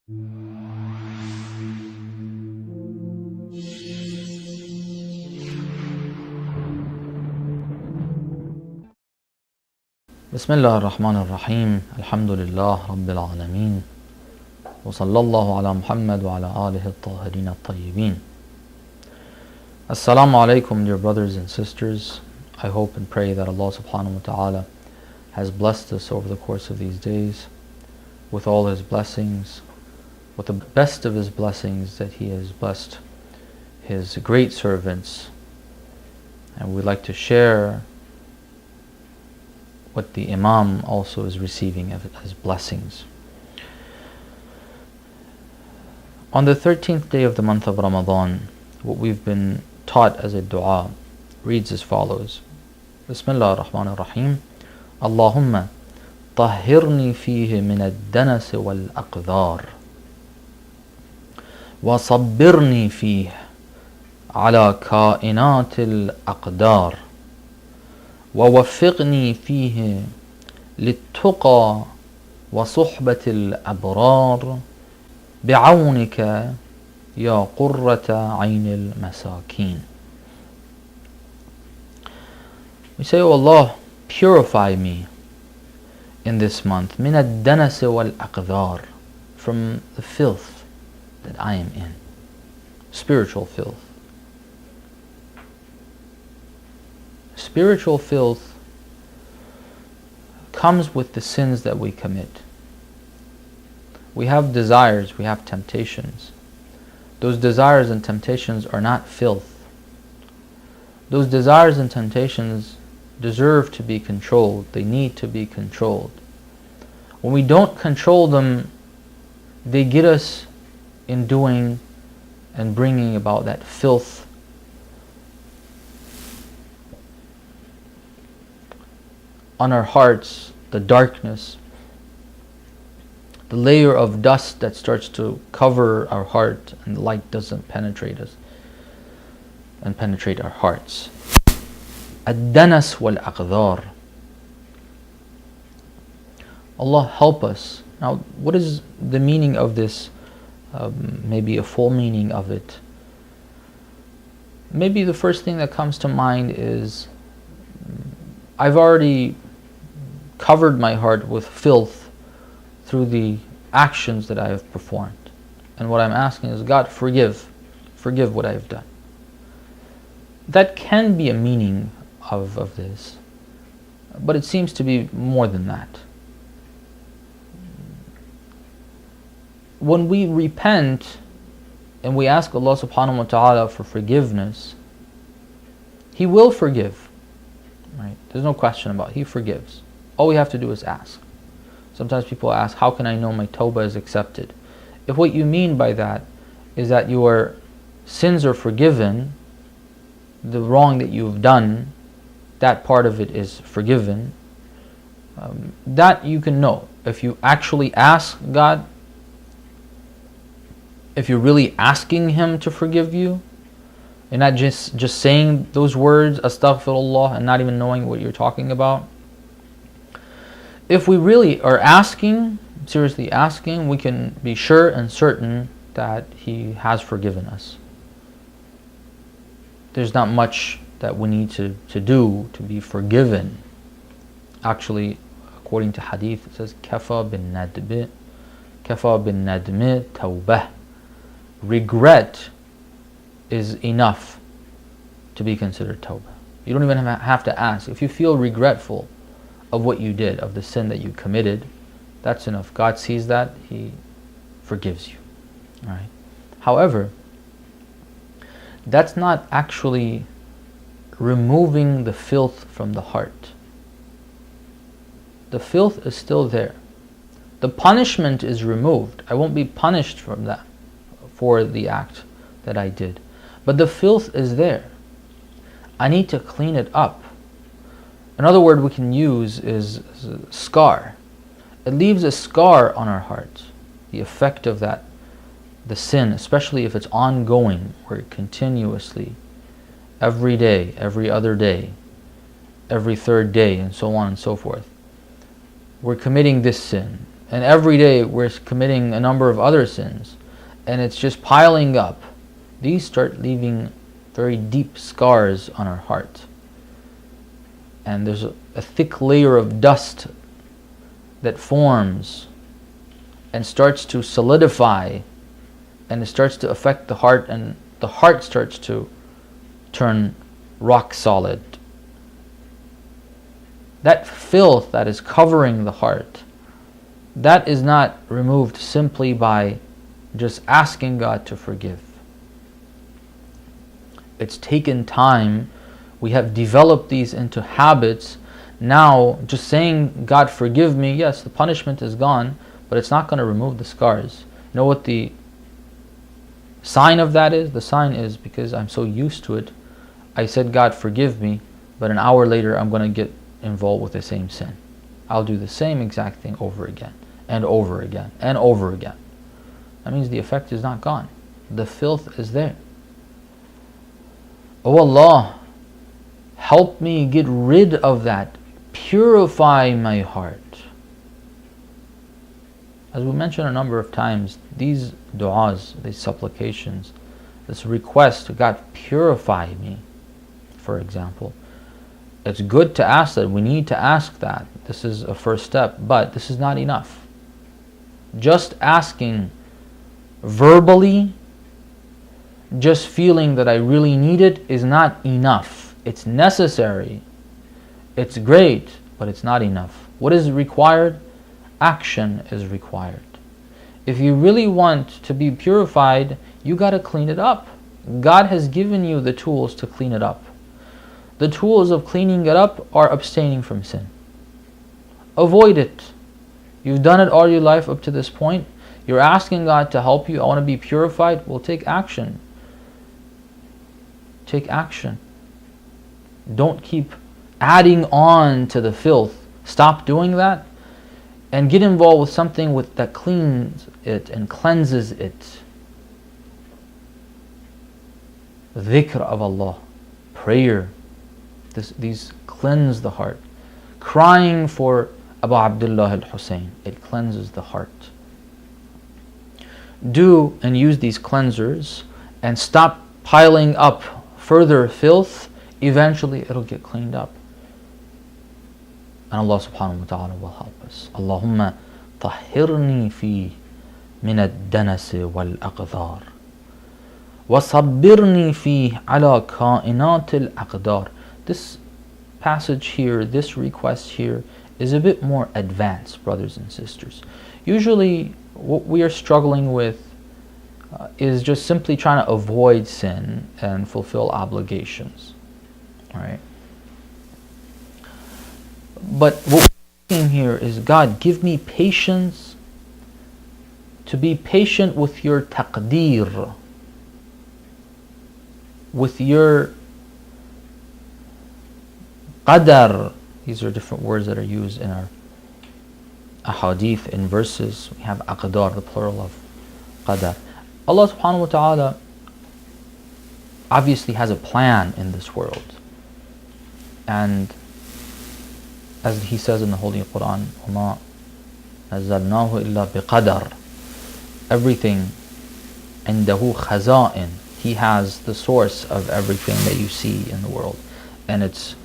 بسم الله الرحمن الرحيم الحمد لله رب العالمين وصلى الله على محمد وعلى آله الطاهرين الطيبين. Assalamu alaikum, dear brothers and sisters. I hope and pray that Allah subhanahu wa ta'ala has blessed us over the course of these days with all His blessings, with the best of His blessings, that He has blessed His great servants. And we'd like to share what the Imam also is receiving as blessings. On the 13th day of the month of Ramadan, what we've been taught as a dua reads as follows: Bismillah ar-Rahman ar-Rahim. Allahumma tahhirni fihi min ad-danas wal-aqdar wa sabbirni fihi ala kainat al-aqdar ووفقني فيه للتقى وصحبة الأبرار بعونك يا قرة عين المساكين. We say, O Allah, purify me in this month من الدنس والأقذار, from the filth that I am in, spiritual filth. Spiritual filth comes with the sins that we commit. We have desires, we have temptations. Those desires and temptations are not filth. Those desires and temptations deserve to be controlled. They need to be controlled. When we don't control them, they get us in doing and bringing about that filth on our hearts, the darkness, the layer of dust that starts to cover our heart, and light doesn't penetrate us and penetrate our hearts. Ad-danas wal-aqdar. Allah help us. Now, what is the meaning of this? Maybe a full meaning of it. Maybe the first thing that comes to mind is, I've already covered my heart with filth through the actions that I have performed. And what I'm asking is, God, forgive what I have done. That can be a meaning of this, but it seems to be more than that. When we repent and we ask Allah subhanahu wa ta'ala for forgiveness, He will forgive. Right? There's no question about it. He forgives. All we have to do is ask. Sometimes people ask, how can I know my tawbah is accepted? If what you mean by that is that your sins are forgiven, the wrong that you've done, that part of it is forgiven, that you can know. If you actually ask God, if you're really asking Him to forgive you, and not just saying those words, astaghfirullah, and not even knowing what you're talking about. If we really are asking, seriously asking, we can be sure and certain that He has forgiven us. There's not much that we need to do to be forgiven. Actually, according to hadith, it says, Kafa bin nadmi tawbah. Regret is enough to be considered tawbah. You don't even have to ask. If you feel regretful of what you did, of the sin that you committed, that's enough. God sees that, He forgives you. All right. However, that's not actually removing the filth from the heart. The filth is still there. The punishment is removed. I won't be punished from that, for the act that I did. But the filth is there. I need to clean it up. Another word we can use is scar. It leaves a scar on our heart. The effect of that, the sin, especially if it's ongoing, or continuously, every day, every other day, every third day, and so on and so forth. We're committing this sin. and every day we're committing a number of other sins, and it's just piling up, these start leaving very deep scars on our heart. And there's a thick layer of dust that forms and starts to solidify, and it starts to affect the heart, and the heart starts to turn rock solid. That filth that is covering the heart, that is not removed simply by just asking God to forgive. It's taken time. We have developed these into habits. Now, just saying, God forgive me, yes, the punishment is gone, but it's not going to remove the scars. You know what the sign of that is? The sign is because I'm so used to it. I said, God forgive me, but an hour later I'm going to get involved with the same sin. I'll do the same exact thing over again, and over again, and over again. That means the effect is not gone. The filth is there. Oh Allah, help me get rid of that. Purify my heart. As we mentioned a number of times, these du'as, these supplications, this request to God, purify me, for example. It's good to ask that. We need to ask that. This is a first step, but this is not enough. Just asking verbally, just feeling that I really need it is not enough. It's necessary. It's great, but it's not enough. What is required? Action is required. If you really want to be purified, you got to clean it up. God has given you the tools to clean it up. The tools of cleaning it up are abstaining from sin. Avoid it. You've done it all your life up to this point. You're asking God to help you. I want to be purified. Well, take action. Take action. Don't keep adding on to the filth. Stop doing that and get involved with something that cleans it and cleanses it. Dhikr of Allah, prayer, these cleanse the heart. Crying for Abu Abdullah al-Hussein, it cleanses the heart. Do and use these cleansers and stop piling up further filth. Eventually it'll get cleaned up. And Allah subhanahu wa ta'ala will help us. Allahumma tahhirni fi min ad-danas wal-aqdar wa sabbirni fi ala kainat al-aqdar. This passage here, this request here is a bit more advanced, brothers and sisters. Usually what we are struggling with is just simply trying to avoid sin and fulfill obligations. Right? But what we're asking here is, God, give me patience to be patient with your taqdeer, with your qadar. These are different words that are used in our ahadith, in verses. We have aqdar, the plural of qadar. Allah subhanahu wa ta'ala obviously has a plan in this world. And as He says in the Holy Quran, وَمَا نَزَّلْنَاهُ إِلَّا بِقَدَرٍ. Everything عِنْدَهُ خَزَائِن. He has the source of everything that you see in the world. And it's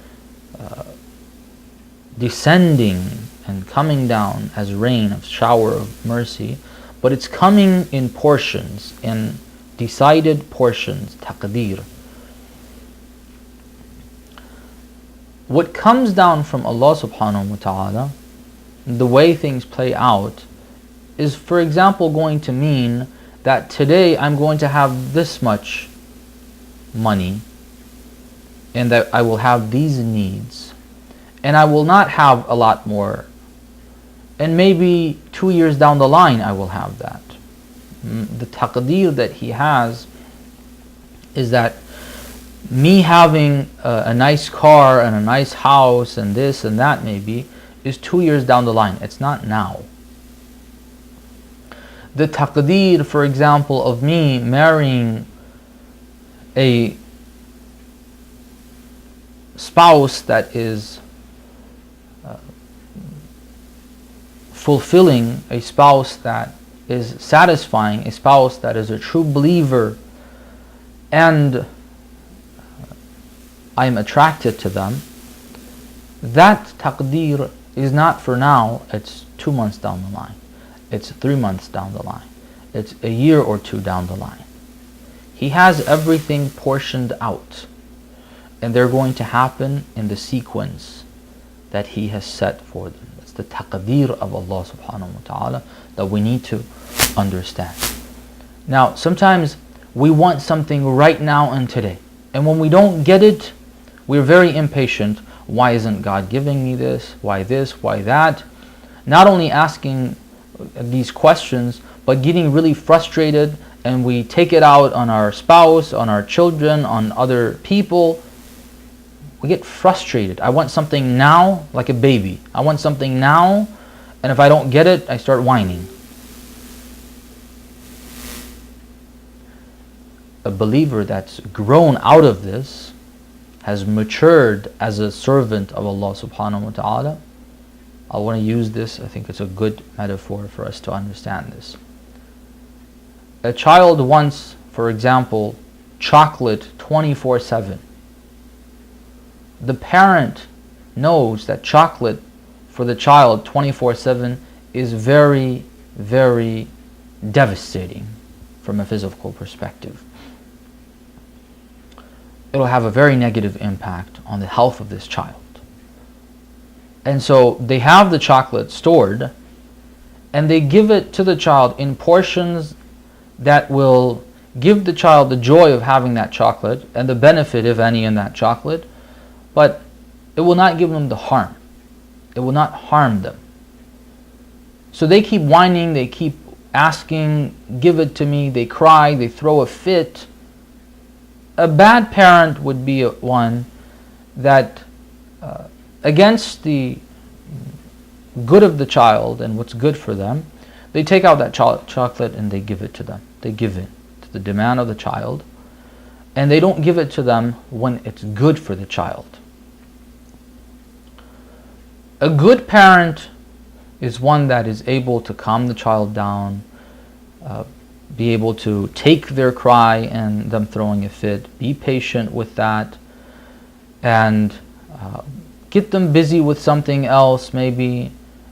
descending and coming down as rain, a shower of mercy. But it's coming in portions, in decided portions, taqdeer. What comes down from Allah subhanahu wa ta'ala, the way things play out, is, for example, going to mean that today I'm going to have this much money, and that I will have these needs, and I will not have a lot more. And maybe 2 years down the line I will have that. The taqdeer that He has is that me having a nice car and a nice house and this and that maybe is 2 years down the line. It's not now. The taqdeer, for example, of me marrying a spouse that is fulfilling, a spouse that is satisfying, a spouse that is a true believer, and I am attracted to them, that taqdeer is not for now, it's 2 months down the line, it's 3 months down the line, it's a year or two down the line. He has everything portioned out, and they're going to happen in the sequence that He has set for them. It's the taqdeer of Allah subhanahu wa ta'ala that we need to understand. Now, sometimes we want something right now and today, and when we don't get it, we're very impatient. Why isn't God giving me this? Why this? Why that? Not only asking these questions, but getting really frustrated, and we take it out on our spouse, on our children, on other people. We get frustrated. I want something now, like a baby. I want something now, and if I don't get it, I start whining. A believer that's grown out of this, has matured as a servant of Allah subhanahu wa ta'ala. I want to use this, I think it's a good metaphor for us to understand this. A child wants, for example, chocolate 24/7. The parent knows that chocolate for the child 24/7 is very, very devastating from a physical perspective. It'll have a very negative impact on the health of this child. And so they have the chocolate stored, and they give it to the child in portions that will give the child the joy of having that chocolate and the benefit, if any, in that chocolate, but it will not give them the harm. It will not harm them. So they keep whining, they keep asking, give it to me, they cry, they throw a fit. A bad parent would be one that, against the good of the child and what's good for them, they take out that chocolate and they give it to them. They give it to the demand of the child, and they don't give it to them when it's good for the child. A good parent is one that is able to calm the child down, be able to take their cry and them throwing a fit, be patient with that, and get them busy with something else maybe,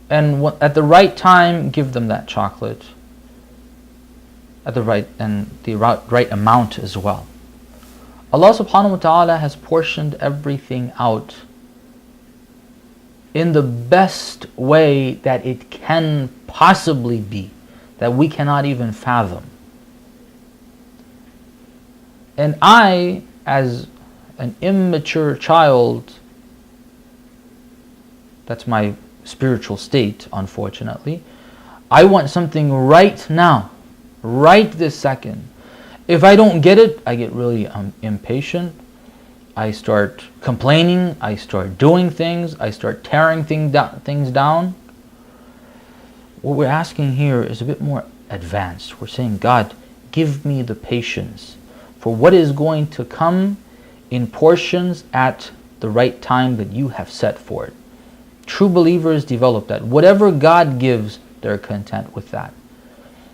and at the right time give them that chocolate at the right amount as well. Allah subhanahu wa ta'ala has portioned everything out in the best way that it can possibly be, that we cannot even fathom. And I, as an immature child, that's my spiritual state, unfortunately, I want something right now, right this second. If I don't get it, I get really impatient. I start complaining, I start doing things, I start tearing things down. What we're asking here is a bit more advanced. We're saying, God, give me the patience for what is going to come in portions at the right time that you have set for it. True believers develop that. Whatever God gives, they're content with that.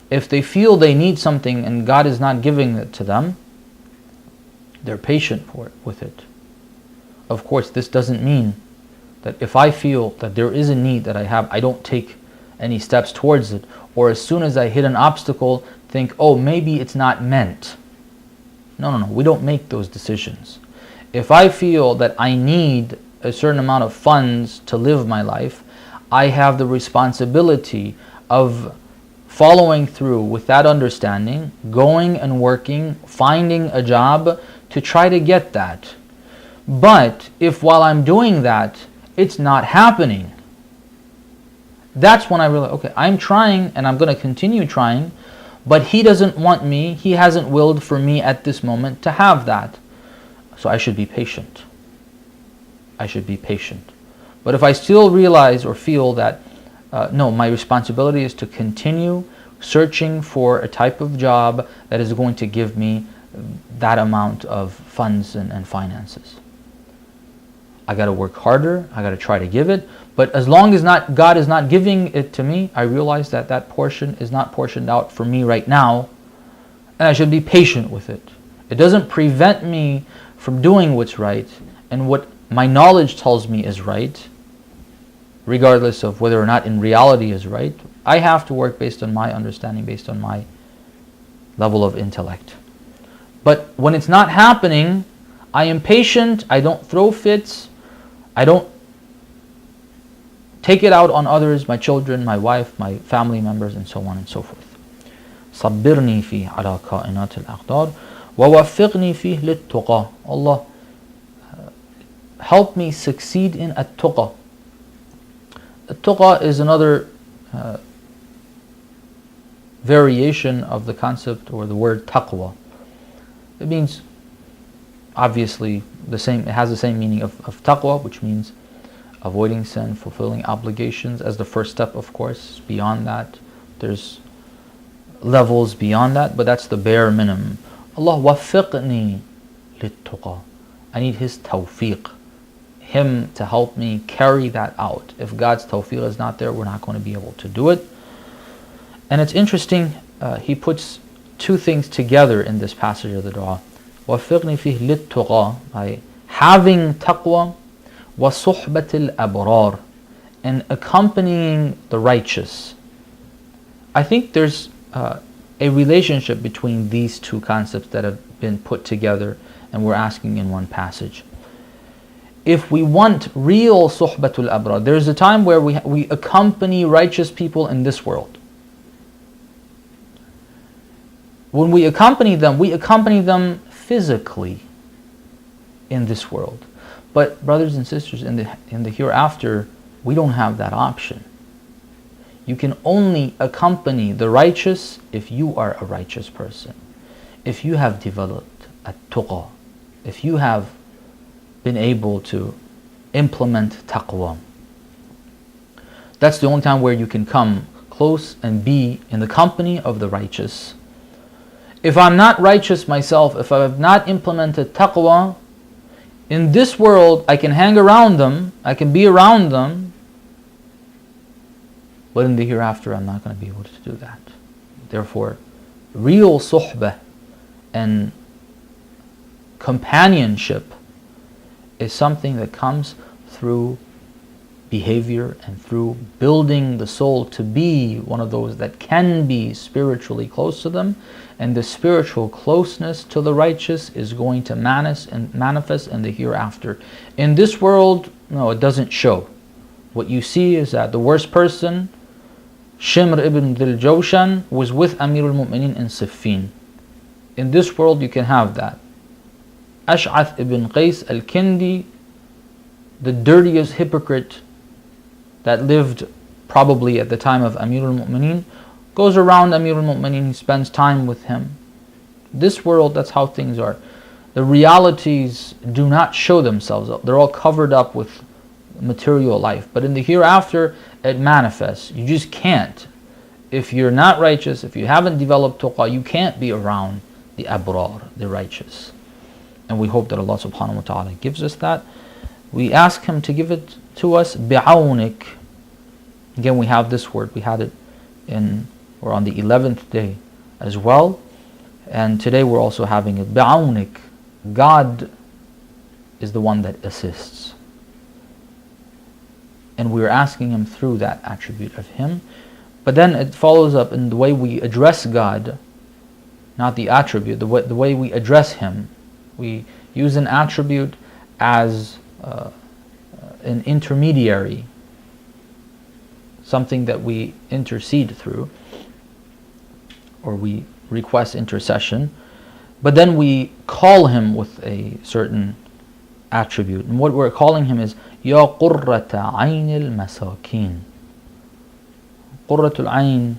If they feel they need something and God is not giving it to them, they're patient with it. Of course, this doesn't mean that if I feel that there is a need that I have, I don't take any steps towards it, or as soon as I hit an obstacle, think, oh, maybe it's not meant. No, we don't make those decisions. If I feel that I need a certain amount of funds to live my life, I have the responsibility of following through with that understanding, going and working, finding a job to try to get that. But if while I'm doing that, it's not happening, that's when I realize, okay, I'm trying and I'm going to continue trying, but He doesn't want me, He hasn't willed for me at this moment to have that. So I should be patient. I should be patient. But if I still realize or feel that, no, my responsibility is to continue searching for a type of job that is going to give me that amount of funds and finances. I got to work harder, I got to try to give it, But as long as God is not giving it to me, I realize that that portion is not portioned out for me right now, and I should be patient with it. It doesn't prevent me from doing what's right and what my knowledge tells me is right, regardless of whether or not in reality is right. I have to work based on my understanding, based on my level of intellect. But when it's not happening, I am patient, I don't throw fits, I don't take it out on others, my children, my wife, my family members, and so on and so forth. صبرني فيه على كائنات الأقدار ووفقني فيه للتقى. Allah, help me succeed in at-tuqa. At-tuqa is another variation of the concept or the word taqwa. It means obviously the same, it has the same meaning of taqwa, which means avoiding sin, fulfilling obligations as the first step, of course. Beyond that, there's levels beyond that, but that's the bare minimum. Allah waffiqni lit-tuqa. I need His tawfiq, Him to help me carry that out. If God's tawfiq is not there, we're not going to be able to do it. And it's interesting, he puts two things together in this passage of the dua. وَفِقْنِ فِيهِ لِلتُّقَى, by having taqwa, وَصُحْبَةِ الْأَبْرَارِ, and accompanying the righteous. I think there's a relationship between these two concepts that have been put together and we're asking in one passage. If we want real suhbatul abrar, there's a time where we accompany righteous people in this world. When we accompany them physically in this world. But brothers and sisters, in the hereafter, we don't have that option. You can only accompany the righteous if you are a righteous person. If you have developed at-tuqa, if you have been able to implement taqwa. That's the only time where you can come close and be in the company of the righteous. If I'm not righteous myself, if I have not implemented taqwa, in this world I can hang around them, I can be around them, but in the hereafter I'm not going to be able to do that. Therefore, real suhbah and companionship is something that comes through behavior and through building the soul to be one of those that can be spiritually close to them, and the spiritual closeness to the righteous is going to manifest in the hereafter. In this world, no, it doesn't show. What you see is that the worst person, Shimr ibn Dhil Jawshan, was with Amir al-Mu'mineen in Siffin. In this world you can have that. Ash'ath ibn Qais al-Kindi, the dirtiest hypocrite that lived probably at the time of Amir al-Mu'mineen, goes around Amir al-Mu'mineen, he spends time with him. This world, that's how things are. The realities do not show themselves. They're all covered up with material life. But in the hereafter, it manifests. You just can't. If you're not righteous, if you haven't developed tuqa, you can't be around the abrar, the righteous. And we hope that Allah subhanahu wa ta'ala gives us that. We ask Him to give it to us, bi'awnik. Again, we have this word. We had it we're on the 11th day as well. And today we're also having it, bi'awnik. God is the one that assists. And we're asking Him through that attribute of Him. But then it follows up in the way we address God, not the attribute, the way we address Him. We use an attribute as an intermediary, something that we intercede through, or we request intercession, but then we call Him with a certain attribute. And what we're calling Him is Ya Qurrata Aynil Masakin. Qurratul Ayn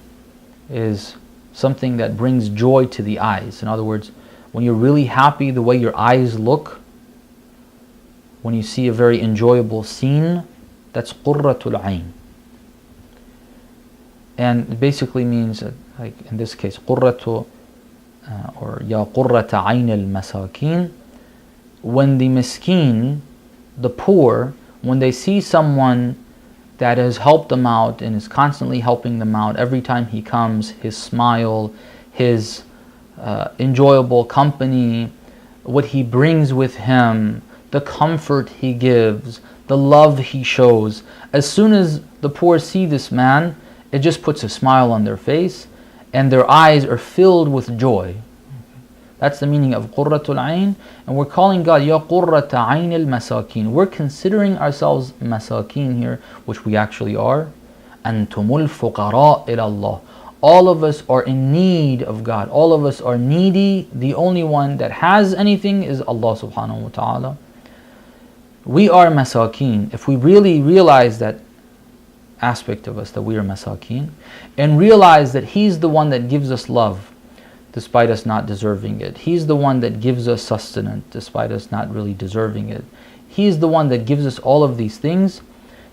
is something that brings joy to the eyes. In other words, when you're really happy, the way your eyes look, when you see a very enjoyable scene, that's Qurratul Ayn. And it basically means, like in this case, Qurratu or Ya Qurrata Ayn al-Masakin. When the miskin, the poor, when they see someone that has helped them out and is constantly helping them out every time he comes, his smile, his enjoyable company, what he brings with him, the comfort he gives, the love he shows. As soon as the poor see this man, it just puts a smile on their face and their eyes are filled with joy. That's the meaning of Qurratul Ayn. And we're calling God Ya Qurrata Ayn al-Masakin. We're considering ourselves Masakin here, which we actually are. Antumul fuqara ila Allah. All of us are in need of God. All of us are needy. The only one that has anything is Allah subhanahu wa ta'ala. We are Masakin. If we really realize that aspect of us, that we are Masakin, and realize that He's the one that gives us love despite us not deserving it. He's the one that gives us sustenance despite us not really deserving it. He's the one that gives us all of these things.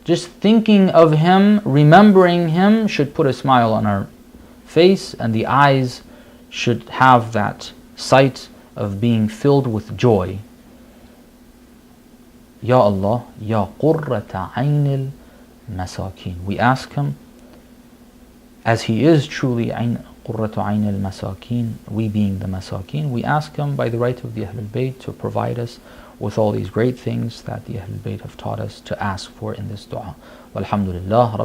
Just thinking of Him, remembering Him should put a smile on our face, and the eyes should have that sight of being filled with joy. Ya Allah, Ya Qurrata Aynil Masakin. We ask Him, as He is truly Qurratu Aynil Masakin, we being the Masakin, we ask Him by the right of the Ahlul Bayt to provide us with all these great things that the Ahlul Bayt have taught us to ask for in this dua. Walhamdulillah.